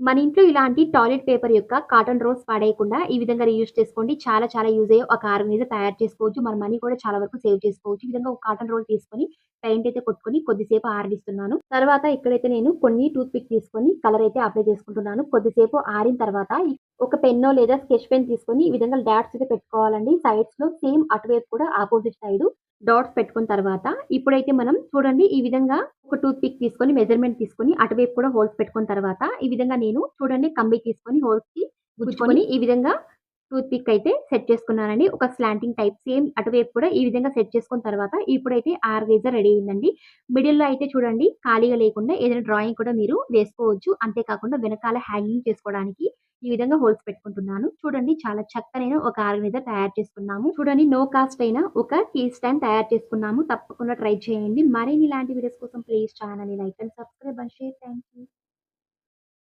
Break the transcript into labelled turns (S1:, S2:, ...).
S1: మన ఇంట్లో ఇలాంటి టాయిలెట్ పేపర్ యొక్క కాటన్ రోల్స్ పడేయకుండా ఈ విధంగా రీయూజ్ చేసుకోండి. చాలా చాలా యూజ్ అయ్యే ఒక ఆర్గనైజర్ తయారు చేసుకోవచ్చు. మన మనీ కూడా చాలా వరకు సేవ్ చేసుకోవచ్చు. ఈ విధంగా ఒక కాటన్ రోల్ తీసుకొని పెయింట్ అయితే కొట్టుకొని కొద్దిసేపు ఆరడిస్తున్నాను. తర్వాత ఇక్కడైతే నేను కొన్ని టూత్ పిక్ తీసుకొని కలర్ అయితే అప్లై చేసుకుంటున్నాను. కొద్దిసేపు ఆరిన తర్వాత ఒక పెన్నో లేదా స్కెచ్ పెన్ తీసుకొని ఈ విధంగా డాట్స్ అయితే పెట్టుకోవాలండి. సైడ్స్‌లో సేమ్ అటువైపు కూడా అపోజిట్ సైడు డాట్స్ పెట్టుకున్న తర్వాత ఇప్పుడైతే మనం చూడండి ఈ విధంగా ఒక టూత్ పిక్ తీసుకొని మెజర్‌మెంట్ తీసుకొని అటువైపు కూడా హోల్స్ పెట్టుకున్న తర్వాత ఈ విధంగా నేను చూడండి కంబి తీసుకొని హోల్స్‌కి గుచ్చుకొని ఈ విధంగా టూత్ పిక్ అయితే సెట్ చేసుకున్నానండి. ఒక స్లాంటింగ్ టైప్ సేమ్ అటువైపు కూడా ఈ విధంగా సెట్ చేసుకున్న తర్వాత ఇప్పుడైతే ఆర్గనైజర్ రెడీ అయిందండి. మిడిల్‌లో అయితే చూడండి ఖాళీగా లేకుండా ఏదైనా డ్రాయింగ్ కూడా మీరు వేసుకోవచ్చు. అంతే కాకుండా వెనకాల హ్యాంగింగ్ చేసుకోవడానికి ఈ విధంగా హోల్స్ పెట్టుకుంటున్నాను. చూడండి చాలా చక్కనైన ఒక ఆర్గనైజర్ తయారు చేసుకున్నాము. చూడండి నో కాస్ట్ అయిన ఒక కీ స్టాండ్ తయారు చేసుకున్నాము. తప్పకుండా ట్రై చేయండి. మరిన్ని ఇలాంటి వీడియోస్ కోసం ప్లీజ్ ఛానల్‌ని like and subscribe and share. Thank you.